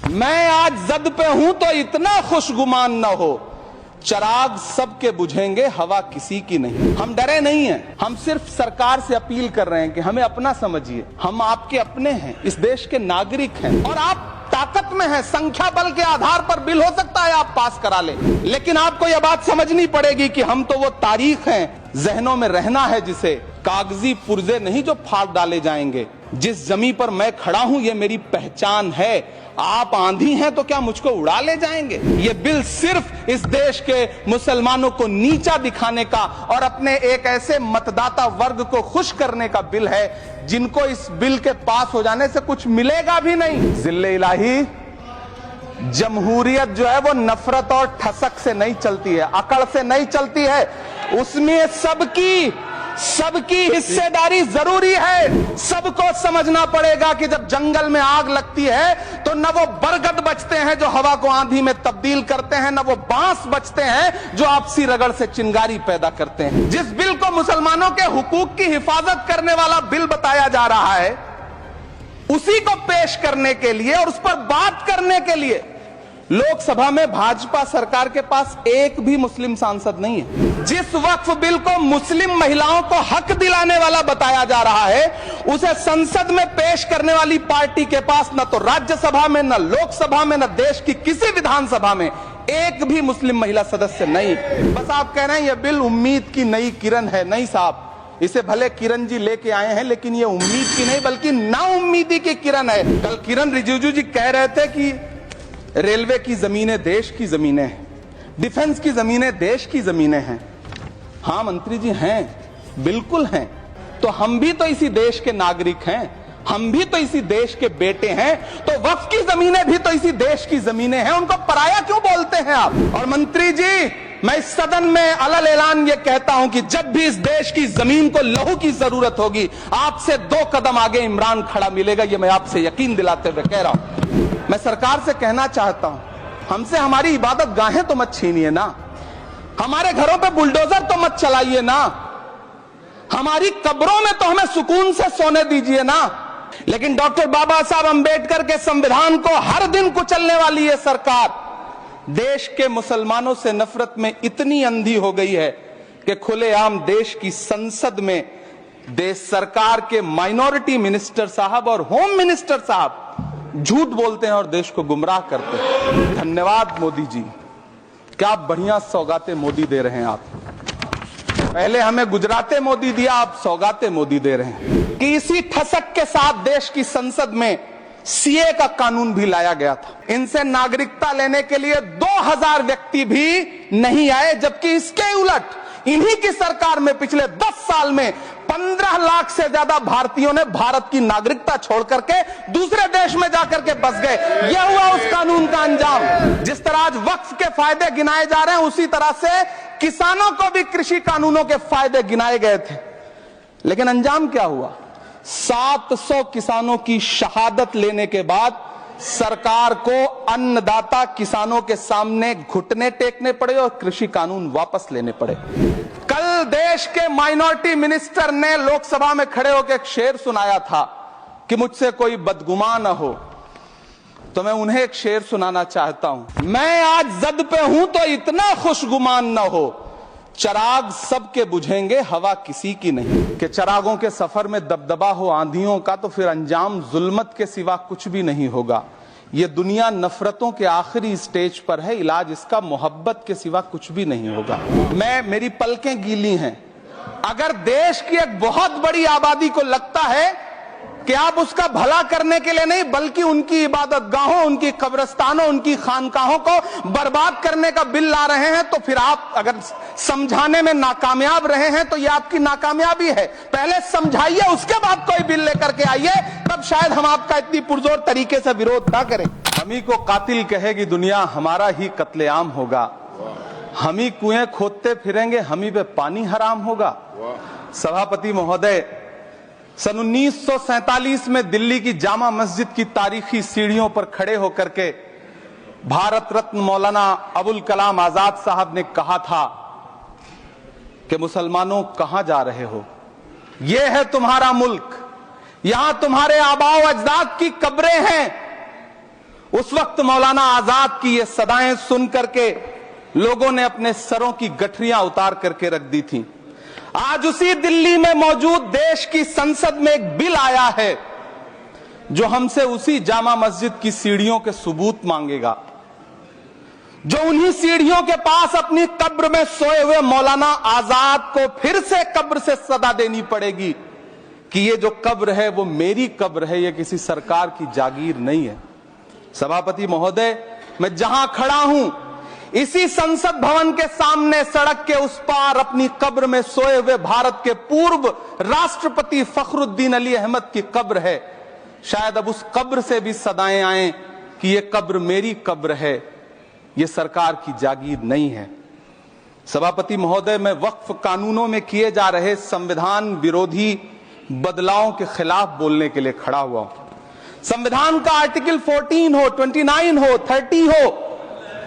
मैं आज जद पे हूं तो इतना खुशगुमान न हो, चराग सबके बुझेंगे हवा किसी की नहीं। हम डरे नहीं हैं, हम सिर्फ सरकार से अपील कर रहे हैं कि हमें अपना समझिए, हम आपके अपने हैं, इस देश के नागरिक हैं और आप ताकत में हैं। संख्या बल के आधार पर बिल हो सकता है आप पास करा ले, लेकिन आपको यह बात समझनी पड़ेगी कि हम तो वो तारीख हैं, जहनों में रहना है जिसे, कागजी पुर्जे नहीं जो फाड़ डाले जाएंगे। जिस जमी पर मैं खड़ा हूं ये मेरी पहचान है। आप आंधी हैं तो क्या मुझको उड़ा ले जाएंगे? ये बिल सिर्फ इस देश के मुसलमानों को नीचा दिखाने का और अपने एक ऐसे मतदाता वर्ग को खुश करने का बिल है जिनको इस बिल के पास हो जाने से कुछ मिलेगा भी नहीं। जिल्ले इलाही, जमहूरियत जो है वो नफरत और ठसक से नहीं चलती है, अकड़ से नहीं चलती है, उसमें सबकी हिस्सेदारी जरूरी है। सबको समझना पड़ेगा कि जब जंगल में आग लगती है तो न वो बरगद बचते हैं जो हवा को आंधी में तब्दील करते हैं, न वो बांस बचते हैं जो आपसी रगड़ से चिंगारी पैदा करते हैं। जिस बिल को मुसलमानों के हुकूक की हिफाजत करने वाला बिल बताया जा रहा है, उसी को पेश करने के लिए और उस पर बात करने के लिए लोकसभा में भाजपा सरकार के पास एक भी मुस्लिम सांसद नहीं है। जिस वक्फ बिल को मुस्लिम महिलाओं को हक दिलाने वाला बताया जा रहा है, उसे संसद में पेश करने वाली पार्टी के पास न तो राज्यसभा में, न लोकसभा में, न देश की किसी विधानसभा में एक भी मुस्लिम महिला सदस्य नहीं। बस आप कह रहे हैं यह बिल उम्मीद की नई किरण है। नहीं साहब, इसे भले किरण जी लेके आए हैं, लेकिन ये उम्मीद की नहीं बल्कि नाउम्मीदी की किरण है। कल किरण रिजिजू जी कह रहे थे कि रेलवे की जमीनें देश की जमीनें हैं, डिफेंस की जमीनें देश की जमीनें हैं। हाँ मंत्री जी हैं, बिल्कुल हैं। तो हम भी तो इसी देश के नागरिक हैं, हम भी तो इसी देश के बेटे हैं, तो वक्फ की जमीनें भी तो इसी देश की जमीनें हैं। उनको पराया क्यों बोलते हैं आप? और मंत्री जी, मैं इस सदन में अलल ऐलान ये कहता हूं कि जब भी इस देश की जमीन को लहू की जरूरत होगी, आपसे 2 कदम आगे इमरान खड़ा मिलेगा। ये मैं आपसे यकीन दिलाते हुए कह रहा हूं। मैं सरकार से कहना चाहता हूं, हमसे हमारी इबादत गाहें तो मत छीनिए ना, हमारे घरों पे बुलडोजर तो मत चलाइए ना, हमारी कब्रों में तो हमें सुकून से सोने दीजिए ना। लेकिन डॉक्टर बाबा साहब अंबेडकर के संविधान को हर दिन कुचलने वाली ये सरकार देश के मुसलमानों से नफरत में इतनी अंधी हो गई है कि खुलेआम देश की संसद में देश सरकार के माइनॉरिटी मिनिस्टर साहब और होम मिनिस्टर साहब झूठ बोलते हैं और देश को गुमराह करते हैं। धन्यवाद मोदी जी, क्या बढ़िया सौगातें मोदी दे रहे हैं आप। पहले हमें गुजराते मोदी दिया, आप सौगातें मोदी दे रहे हैं। कि इसी ठसक के साथ देश की संसद में सीए का कानून भी लाया गया था। इनसे नागरिकता लेने के लिए 2000 व्यक्ति भी नहीं आए, जबकि इसके उलट इन्हीं की सरकार में पिछले 10 साल में 15 लाख से ज्यादा भारतीयों ने भारत की नागरिकता छोड़ करके दूसरे देश में जाकर के बस गए। यह हुआ उस कानून का अंजाम। जिस तरह आज वक्फ के फायदे गिनाए जा रहे हैं, उसी तरह से किसानों को भी कृषि कानूनों के फायदे गिनाए गए थे। लेकिन अंजाम क्या हुआ? 700 किसानों की शहादत लेने के बाद सरकार को अन्नदाता किसानों के सामने घुटने टेकने पड़े और कृषि कानून वापस लेने पड़े। कल देश के माइनॉरिटी मिनिस्टर ने लोकसभा में खड़े होकर एक शेर सुनाया था कि मुझसे कोई बदगुमान न हो, तो मैं उन्हें एक शेर सुनाना चाहता हूं। मैं आज जद पे हूं तो इतना खुशगुमान न हो, चराग सबके बुझेंगे हवा किसी की नहीं। कि चरागों के सफर में दबदबा हो आंधियों का तो फिर अंजाम जुल्मत के सिवा कुछ भी नहीं होगा। ये दुनिया नफरतों के आखिरी स्टेज पर है, इलाज इसका मोहब्बत के सिवा कुछ भी नहीं होगा। मेरी पलकें गीली हैं। अगर देश की एक बहुत बड़ी आबादी को लगता है कि आप उसका भला करने के लिए नहीं बल्कि उनकी इबादत गाहों, उनकी कब्रिस्तानों, उनकी खानकाहों को बर्बाद करने का बिल ला रहे हैं, तो फिर आप अगर समझाने में नाकामयाब रहे हैं तो यह आपकी नाकामयाबी है। पहले समझाइए, उसके बाद कोई बिल लेकर के आइए, तब शायद हम आपका इतनी पुरजोर तरीके से विरोध ना करें। हमी को कातिल कहेगी दुनिया, हमारा ही कत्लेआम होगा। हम ही कुएं खोदते फिरेंगे, हम ही पे पानी हराम होगा। सभापति महोदय, सन 1947 में दिल्ली की जामा मस्जिद की तारीखी सीढ़ियों पर खड़े होकर के भारत रत्न मौलाना अबुल कलाम आजाद साहब ने कहा था कि मुसलमानों कहां जा रहे हो, यह है तुम्हारा मुल्क, यहां तुम्हारे आबाओ अजदाद की कब्रें हैं, उस वक्त मौलाना आजाद की ये सदाएं सुन करके लोगों ने अपने सरों की गठरियां उतार करके रख दी थी। आज उसी दिल्ली में मौजूद देश की संसद में एक बिल आया है जो हमसे उसी जामा मस्जिद की सीढ़ियों के सबूत मांगेगा, जो उन्हीं सीढ़ियों के पास अपनी कब्र में सोए हुए मौलाना आजाद को फिर से कब्र से सदा देनी पड़ेगी कि ये जो कब्र है वो मेरी कब्र है, ये किसी सरकार की जागीर नहीं है। सभापति महोदय, मैं जहां खड़ा हूं इसी संसद भवन के सामने सड़क के उस पार अपनी कब्र में सोए हुए भारत के पूर्व राष्ट्रपति फखरुद्दीन अली अहमद की कब्र है। शायद अब उस कब्र से भी सदाएं आए कि ये कब्र मेरी कब्र है, ये सरकार की जागीर नहीं है। सभापति महोदय, मैं वक्फ कानूनों में किए जा रहे संविधान विरोधी बदलावों के खिलाफ बोलने के लिए खड़ा हुआ हूं। संविधान का आर्टिकल 14 हो, 29 हो, 30 हो,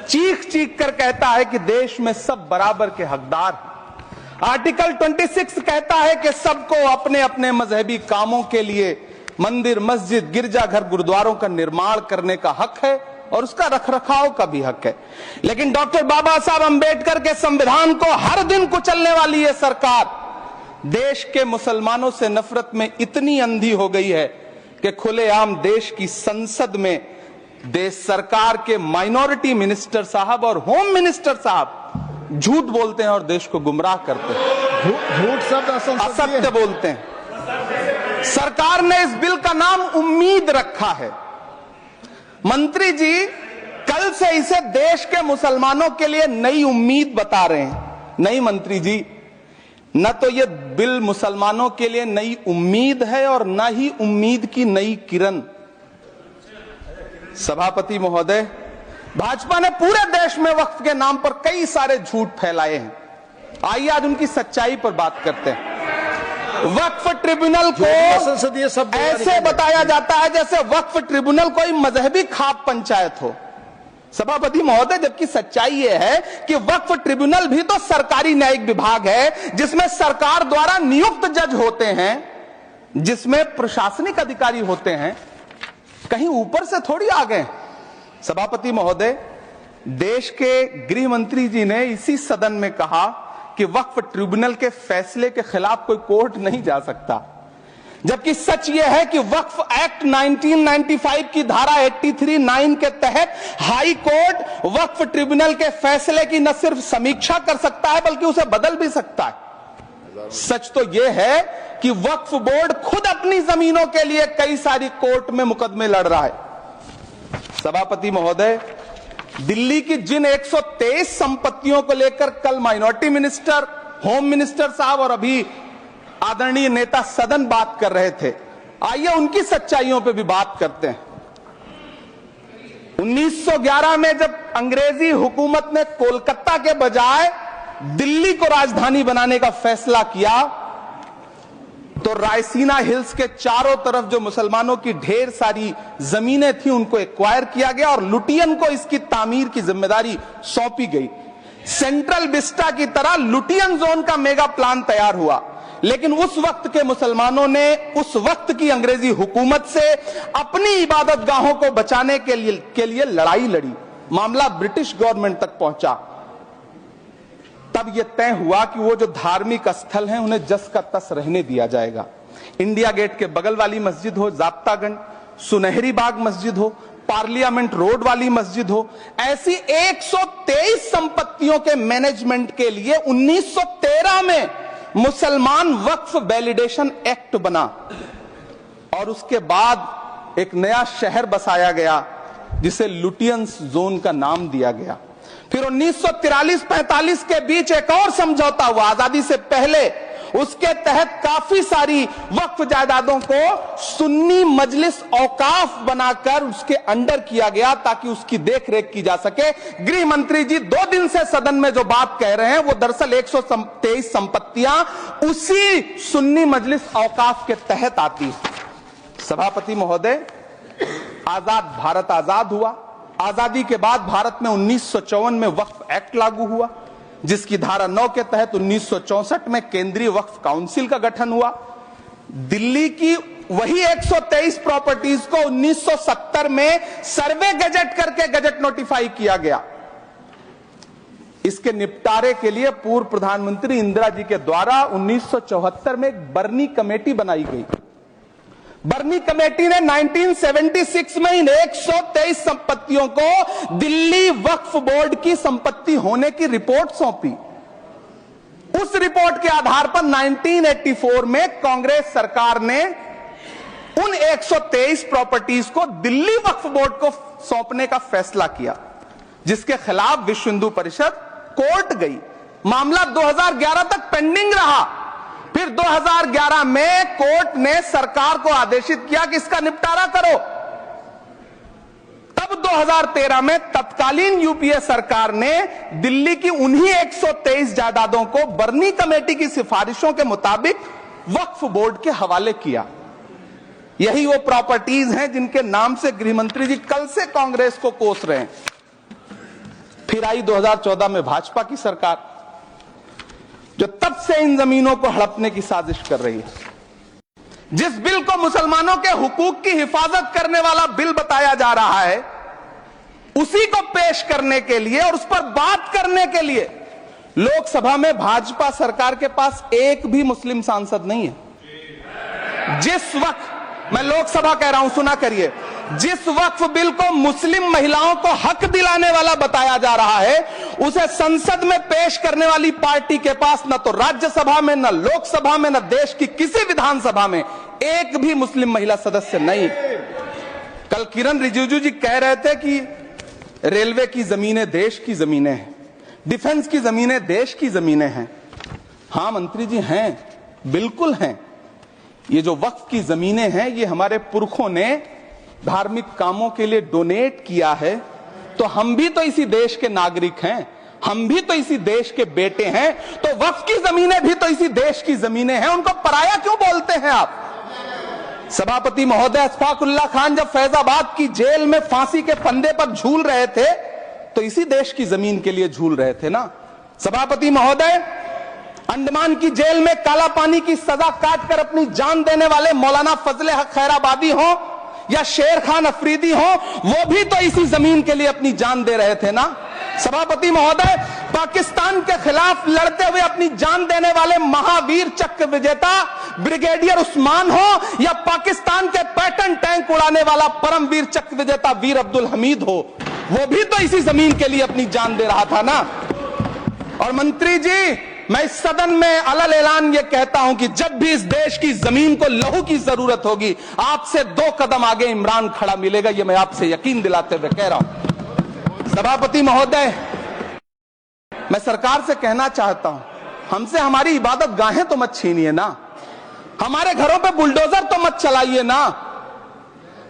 चीख चीख कर कहता है कि देश में सब बराबर के हकदार हैं। आर्टिकल 26 कहता है कि सबको अपने अपने मजहबी कामों के लिए मंदिर, मस्जिद, गिरजाघर, गुरुद्वारों का निर्माण करने का हक है और उसका रखरखाव का भी हक है। लेकिन डॉक्टर बाबा साहब अंबेडकर के संविधान को हर दिन कुचलने वाली ये सरकार देश के मुसलमानों से नफरत में इतनी अंधी हो गई है कि खुलेआम देश की संसद में देश सरकार के माइनॉरिटी मिनिस्टर साहब और होम मिनिस्टर साहब झूठ बोलते हैं और देश को गुमराह करते हैं। झूठ शब्द असत्य बोलते हैं। सरकार ने इस बिल का नाम उम्मीद रखा है। मंत्री जी कल से इसे देश के मुसलमानों के लिए नई उम्मीद बता रहे हैं। नहीं मंत्री जी, न तो यह बिल मुसलमानों के लिए नई उम्मीद है और न ही उम्मीद की नई किरण। सभापति महोदय, भाजपा ने पूरे देश में वक्फ के नाम पर कई सारे झूठ फैलाए हैं। आइए आज उनकी सच्चाई पर बात करते हैं। वक्फ ट्रिब्यूनल को संसदीय शब्द ऐसे बताया जाता है जैसे वक्फ ट्रिब्यूनल कोई मजहबी खाप पंचायत हो। सभापति महोदय, जबकि सच्चाई यह है कि वक्फ ट्रिब्यूनल भी तो सरकारी न्यायिक विभाग है जिसमें सरकार द्वारा नियुक्त जज होते हैं, जिसमें प्रशासनिक अधिकारी होते हैं, कहीं ऊपर से थोड़ी आ गए। सभापति महोदय, देश के गृह मंत्री जी ने इसी सदन में कहा कि वक्फ ट्रिब्यूनल के फैसले के खिलाफ कोई कोर्ट नहीं जा सकता, जबकि सच यह है कि वक्फ एक्ट 1995 की धारा 83(9) के तहत हाई कोर्ट वक्फ ट्रिब्यूनल के फैसले की न सिर्फ समीक्षा कर सकता है बल्कि उसे बदल भी सकता है। सच तो यह है कि वक्फ बोर्ड खुद अपनी जमीनों के लिए कई सारी कोर्ट में मुकदमे लड़ रहा है। सभापति महोदय, दिल्ली की जिन 123 संपत्तियों को लेकर कल माइनॉरिटी मिनिस्टर, होम मिनिस्टर साहब और अभी आदरणीय नेता सदन बात कर रहे थे, आइए उनकी सच्चाइयों पे भी बात करते हैं। 1911 में जब अंग्रेजी हुकूमत ने कोलकाता के बजाय दिल्ली को राजधानी बनाने का फैसला किया तो रायसीना हिल्स के चारों तरफ जो मुसलमानों की ढेर सारी जमीनें थी उनको एक्वायर किया गया और लुटियन को इसकी तामीर की जिम्मेदारी सौंपी गई। सेंट्रल विस्टा की तरह लुटियन जोन का मेगा प्लान तैयार हुआ, लेकिन उस वक्त के मुसलमानों ने उस वक्त की अंग्रेजी हुकूमत से अपनी इबादत गाहों को बचाने के लिए लड़ाई लड़ी। मामला ब्रिटिश गवर्नमेंट तक पहुंचा। तब यह तय हुआ कि वो जो धार्मिक स्थल हैं उन्हें जस का तस रहने दिया जाएगा। इंडिया गेट के बगल वाली मस्जिद हो, जाब्तागंज, सुनहरी बाग मस्जिद हो, पार्लियामेंट रोड वाली मस्जिद हो, ऐसी 123 संपत्तियों के मैनेजमेंट के लिए 1913 में मुसलमान वक्फ वैलिडेशन एक्ट बना और उसके बाद एक नया शहर बसाया गया जिसे लुटियंस जोन का नाम दिया गया। फिर 1943-45 के बीच एक और समझौता हुआ आजादी से पहले, उसके तहत काफी सारी वक्फ जायदादों को सुन्नी मजलिस औकाफ बनाकर उसके अंडर किया गया ताकि उसकी देखरेख की जा सके। गृह मंत्री जी 2 दिन से सदन में जो बात कह रहे हैं वो दरअसल 123 संपत्तियां उसी सुन्नी मजलिस औकाफ के तहत आती। सभापति महोदय, आजाद भारत आजाद हुआ। आजादी के बाद भारत में 1954 में वक्फ एक्ट लागू हुआ, जिसकी धारा 9 के तहत 1964 में केंद्रीय वक्फ काउंसिल का गठन हुआ। दिल्ली की वही 123 प्रॉपर्टीज को 1970 में सर्वे गजट करके गजट नोटिफाई किया गया। इसके निपटारे के लिए पूर्व प्रधानमंत्री इंदिरा जी के द्वारा 1974 में एक बर्नी कमेटी बनाई गई। बर्नी कमेटी ने 1976 में इन 123 संपत्तियों को दिल्ली वक्फ बोर्ड की संपत्ति होने की रिपोर्ट सौंपी। उस रिपोर्ट के आधार पर 1984 में कांग्रेस सरकार ने उन 123 प्रॉपर्टीज को दिल्ली वक्फ बोर्ड को सौंपने का फैसला किया, जिसके खिलाफ विश्व हिंदू परिषद कोर्ट गई। मामला 2011 तक पेंडिंग रहा। फिर 2011 में कोर्ट ने सरकार को आदेशित किया कि इसका निपटारा करो। तब 2013 में तत्कालीन यूपीए सरकार ने दिल्ली की उन्हीं 123 जायदादों को बर्नी कमेटी की सिफारिशों के मुताबिक वक्फ बोर्ड के हवाले किया। यही वो प्रॉपर्टीज हैं जिनके नाम से गृहमंत्री जी कल से कांग्रेस को कोस रहे हैं। फिर आई 2014 में भाजपा की सरकार, जो तब से इन जमीनों को हड़पने की साजिश कर रही है। जिस बिल को मुसलमानों के हुकूक की हिफाजत करने वाला बिल बताया जा रहा है, उसी को पेश करने के लिए और उस पर बात करने के लिए लोकसभा में भाजपा सरकार के पास एक भी मुस्लिम सांसद नहीं है। जिस वक्त, मैं लोकसभा कह रहा हूं, सुना करिए, जिस वक्फ बिल को मुस्लिम महिलाओं को हक दिलाने वाला बताया जा रहा है, उसे संसद में पेश करने वाली पार्टी के पास न तो राज्यसभा में, न लोकसभा में, न देश की किसी विधानसभा में एक भी मुस्लिम महिला सदस्य नहीं। कल किरण रिजिजू जी कह रहे थे कि रेलवे की जमीनें देश की जमीनें हैं, डिफेंस की जमीनें देश की जमीनें हैं। हां मंत्री जी हैं, बिल्कुल हैं। ये जो वक्फ की जमीनें हैं, ये हमारे पुरखों ने धार्मिक कामों के लिए डोनेट किया है। तो हम भी तो इसी देश के नागरिक हैं, हम भी तो इसी देश के बेटे हैं। तो वक्फ की जमीनें भी तो इसी देश की जमीनें हैं, उनको पराया क्यों बोलते हैं आप? सभापति महोदय अशफाकुल्लाह खान जब फैजाबाद की जेल में फांसी के फंदे पर झूल रहे थे, तो इसी देश की जमीन के लिए झूल रहे थे ना। सभापति महोदय, अंडमान की जेल में काला पानी की सजा काटकर अपनी जान देने वाले मौलाना फजले हक खैराबादी हो या शेर खान अफरीदी हो, वो भी तो इसी जमीन के लिए अपनी जान दे रहे थे ना। सभापति महोदय, पाकिस्तान के खिलाफ लड़ते हुए अपनी जान देने वाले महावीर चक्र विजेता ब्रिगेडियर उस्मान हो या पाकिस्तान के पैटर्न टैंक उड़ाने वाला परमवीर चक्र विजेता वीर अब्दुल हमीद हो, वो भी तो इसी जमीन के लिए अपनी जान दे रहा था ना। और मंत्री जी, मैं इस सदन में अलग ऐलान ये कहता हूं कि जब भी इस देश की जमीन को लहू की जरूरत होगी, आपसे 2 कदम आगे इमरान खड़ा मिलेगा। ये मैं आपसे यकीन दिलाते हुए कह रहा हूं। सभापति महोदय, मैं सरकार से कहना चाहता हूं, हमसे हमारी इबादत गाहें तो मत छीनिए ना, हमारे घरों पे बुलडोजर तो मत चलाइए ना,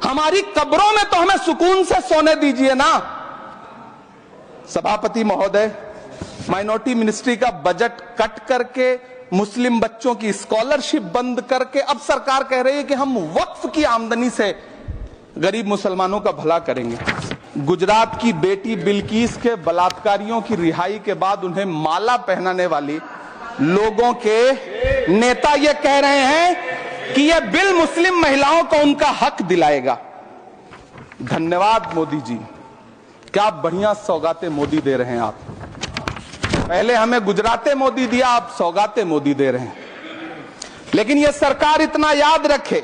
हमारी कब्रों में तो हमें सुकून से सोने दीजिए ना। सभापति महोदय, माइनॉरिटी मिनिस्ट्री का बजट कट करके, मुस्लिम बच्चों की स्कॉलरशिप बंद करके अब सरकार कह रही है कि हम वक्फ की आमदनी से गरीब मुसलमानों का भला करेंगे। गुजरात की बेटी बिल्किस के बलात्कारियों की रिहाई के बाद उन्हें माला पहनाने वाली लोगों के नेता ये कह रहे हैं कि यह बिल मुस्लिम महिलाओं को उनका हक दिलाएगा। धन्यवाद मोदी जी, क्या बढ़िया सौगातें मोदी दे रहे हैं आप। पहले हमें गुजराते मोदी दिया, आप सौगाते मोदी दे रहे हैं। लेकिन यह सरकार इतना याद रखे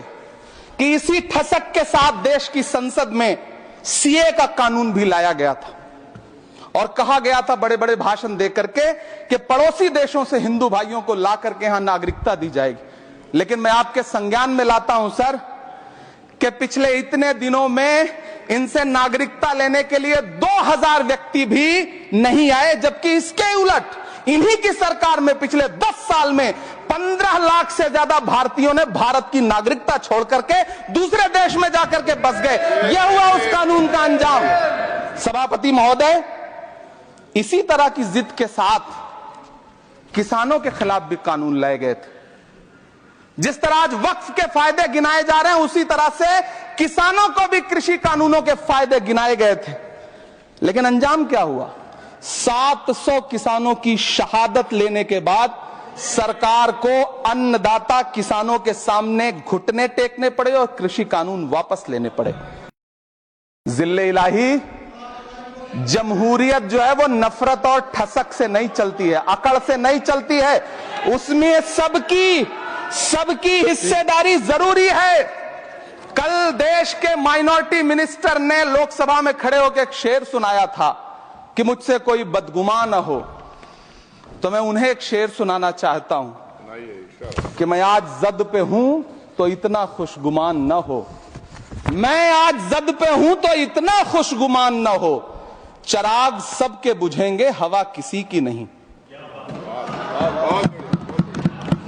कि इसी ठसक के साथ देश की संसद में सीए का कानून भी लाया गया था और कहा गया था बड़े बड़े भाषण देकर के कि पड़ोसी देशों से हिंदू भाइयों को ला करके यहां नागरिकता दी जाएगी। लेकिन मैं आपके संज्ञान में लाता हूं सर कि पिछले इतने दिनों में इनसे नागरिकता लेने के लिए 2000 व्यक्ति भी नहीं आए, जबकि इसके उलट इन्हीं की सरकार में पिछले 10 साल में 15 लाख से ज्यादा भारतीयों ने भारत की नागरिकता छोड़ करके दूसरे देश में जाकर के बस गए। यह हुआ उस कानून का अंजाम। सभापति महोदय, इसी तरह की जिद के साथ किसानों के खिलाफ भी कानून लाए गए थे। जिस तरह आज वक्फ के फायदे गिनाए जा रहे हैं, उसी तरह से किसानों को भी कृषि कानूनों के फायदे गिनाए गए थे। लेकिन अंजाम क्या हुआ? 700 किसानों की शहादत लेने के बाद सरकार को अन्नदाता किसानों के सामने घुटने टेकने पड़े और कृषि कानून वापस लेने पड़े। जिल्ले इलाही, जमहूरियत जो है वो नफरत और ठसक से नहीं चलती है, अकड़ से नहीं चलती है, उसमें सबकी हिस्सेदारी जरूरी है। कल देश के माइनॉरिटी मिनिस्टर ने लोकसभा में खड़े होकर एक शेर सुनाया था कि मुझसे कोई बदगुमान न हो, तो मैं उन्हें एक शेर सुनाना चाहता हूं कि मैं आज जद पे हूं तो इतना खुशगुमान न हो, मैं आज जद पे हूं तो इतना खुशगुमान न हो, चिराग सबके बुझेंगे हवा किसी की नहीं।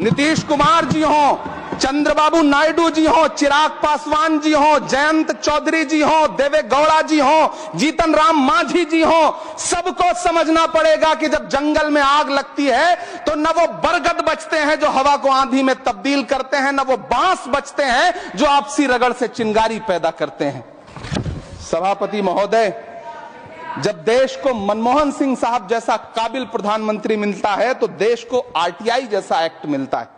नीतीश कुमार जी हो, चंद्रबाबू नायडू जी हो, चिराग पासवान जी हो, जयंत चौधरी जी हो, देवे गौड़ा जी हो, जीतन राम मांझी जी हो, सबको समझना पड़ेगा कि जब जंगल में आग लगती है तो न वो बरगद बचते हैं जो हवा को आंधी में तब्दील करते हैं, न वो बांस बचते हैं जो आपसी रगड़ से चिंगारी पैदा करते हैं। सभापति महोदय, जब देश को मनमोहन सिंह साहब जैसा काबिल प्रधानमंत्री मिलता है तो देश को आरटीआई जैसा एक्ट मिलता है,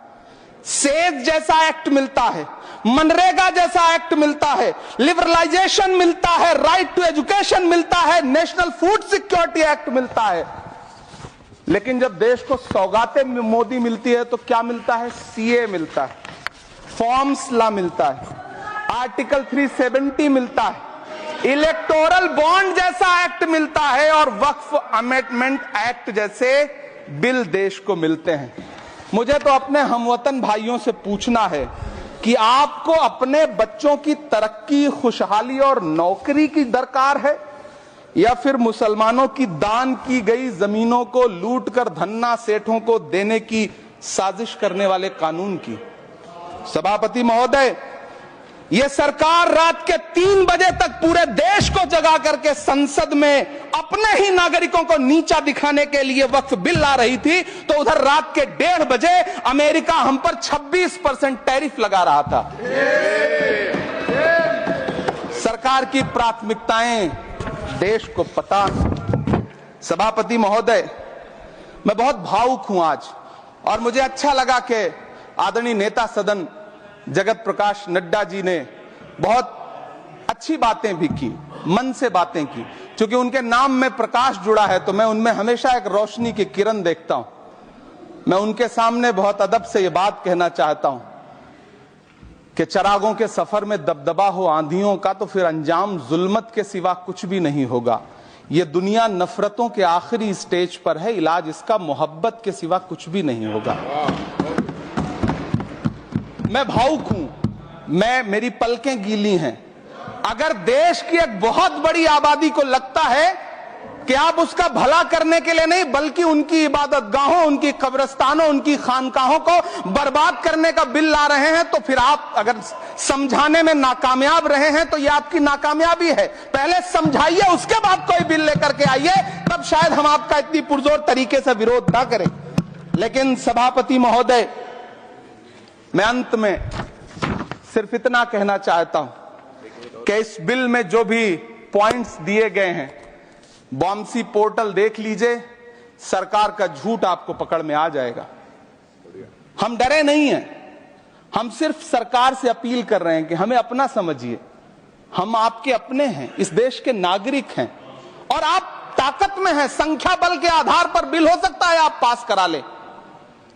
सेज जैसा एक्ट मिलता है, मनरेगा जैसा एक्ट मिलता है, लिबरलाइजेशन मिलता है, राइट टू एजुकेशन मिलता है, नेशनल फूड सिक्योरिटी एक्ट मिलता है। लेकिन जब देश को सौगातें मोदी मिलती है तो क्या मिलता है? सीए मिलता है, फॉर्म्स लॉ मिलता है, आर्टिकल 370 मिलता है, इलेक्टोरल बॉन्ड जैसा एक्ट मिलता है और वक्फ अमेंडमेंट एक्ट जैसे बिल देश को मिलते हैं। मुझे तो अपने हमवतन भाइयों से पूछना है कि आपको अपने बच्चों की तरक्की, खुशहाली और नौकरी की दरकार है या फिर मुसलमानों की दान की गई जमीनों को लूटकर धन्ना सेठों को देने की साजिश करने वाले कानून की? सभापति महोदय, यह सरकार रात के 3 बजे तक पूरे देश को जगा करके संसद में अपने ही नागरिकों को नीचा दिखाने के लिए वक्फ बिल ला रही थी, तो उधर रात के 1:30 बजे अमेरिका हम पर 26% टैरिफ लगा रहा था। सरकार की प्राथमिकताएं देश को पता। सभापति महोदय, मैं बहुत भावुक हूं आज, और मुझे अच्छा लगा कि आदरणीय नेता सदन जगत प्रकाश नड्डा जी ने बहुत अच्छी बातें भी की, मन से बातें की। क्योंकि उनके नाम में प्रकाश जुड़ा है तो मैं उनमें हमेशा एक रोशनी की किरण देखता हूं। मैं उनके सामने बहुत अदब से यह बात कहना चाहता हूं कि चिरागों के सफर में दबदबा हो आंधियों का तो फिर अंजाम जुल्मत के सिवा कुछ भी नहीं होगा। यह दुनिया नफरतों के आखिरी स्टेज पर है, इलाज इसका मोहब्बत के सिवा कुछ भी नहीं होगा। मैं भावुक हूं, मेरी पलकें गीली हैं। अगर देश की एक बहुत बड़ी आबादी को लगता है कि आप उसका भला करने के लिए नहीं बल्कि उनकी इबादतगाहों, उनकी कब्रिस्तानों, उनकी खानकाहों को बर्बाद करने का बिल ला रहे हैं, तो फिर आप अगर समझाने में नाकामयाब रहे हैं तो यह आपकी नाकामयाबी है। पहले समझाइए, उसके बाद कोई बिल लेकर के आइए, तब शायद हम आपका इतनी पुरजोर तरीके से विरोध ना करें। लेकिन सभापति महोदय, मैं अंत में सिर्फ इतना कहना चाहता हूं कि इस बिल में जो भी पॉइंट्स दिए गए हैं, बॉम्सी पोर्टल देख लीजिए, सरकार का झूठ आपको पकड़ में आ जाएगा। हम डरे नहीं हैं, हम सिर्फ सरकार से अपील कर रहे हैं कि हमें अपना समझिए। हम आपके अपने हैं, इस देश के नागरिक हैं और आप ताकत में हैं। संख्या बल के आधार पर बिल हो सकता है आप पास करा लें,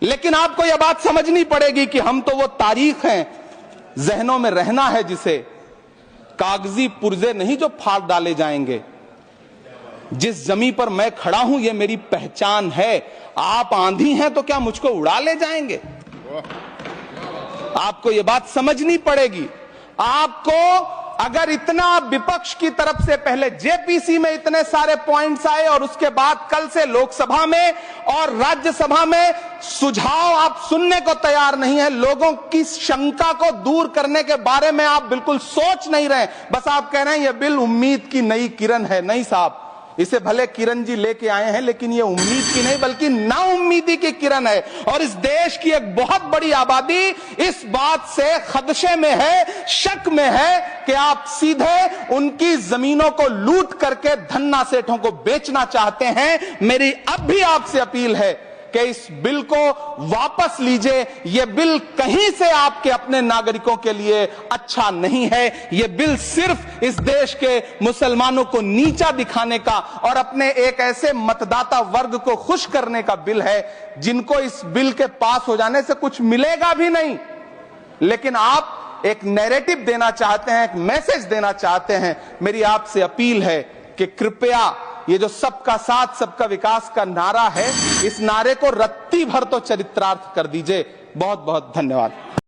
लेकिन आपको यह बात समझनी पड़ेगी कि हम तो वो तारीख हैं, जहनों में रहना है जिसे, कागजी पुर्जे नहीं जो फाड़ डाले जाएंगे। जिस जमीन पर मैं खड़ा हूं ये मेरी पहचान है। आप आंधी हैं तो क्या मुझको उड़ा ले जाएंगे? आपको यह बात समझनी पड़ेगी। आपको अगर इतना विपक्ष की तरफ से पहले जेपीसी में इतने सारे पॉइंट्स आए और उसके बाद कल से लोकसभा में और राज्यसभा में सुझाव आप सुनने को तैयार नहीं है, लोगों की शंका को दूर करने के बारे में आप बिल्कुल सोच नहीं रहे, बस आप कह रहे हैं यह बिल उम्मीद की नई किरण है। नहीं साहब, इसे भले किरण जी लेके आए हैं, लेकिन ये उम्मीद की नहीं बल्कि नाउम्मीदी की किरण है। और इस देश की एक बहुत बड़ी आबादी इस बात से खदशे में है, शक में है कि आप सीधे उनकी जमीनों को लूट करके धन्ना सेठों को बेचना चाहते हैं। मेरी अब भी आपसे अपील है कि इस बिल को वापस लीजिए। यह बिल कहीं से आपके अपने नागरिकों के लिए अच्छा नहीं है। यह बिल सिर्फ इस देश के मुसलमानों को नीचा दिखाने का और अपने एक ऐसे मतदाता वर्ग को खुश करने का बिल है जिनको इस बिल के पास हो जाने से कुछ मिलेगा भी नहीं। लेकिन आप एक नैरेटिव देना चाहते हैं, एक मैसेज देना चाहते हैं। मेरी आपसे अपील है कि कृपया ये जो सबका साथ सबका विकास का नारा है, इस नारे को रत्ती भर तो चरित्रार्थ कर दीजिए। बहुत बहुत धन्यवाद।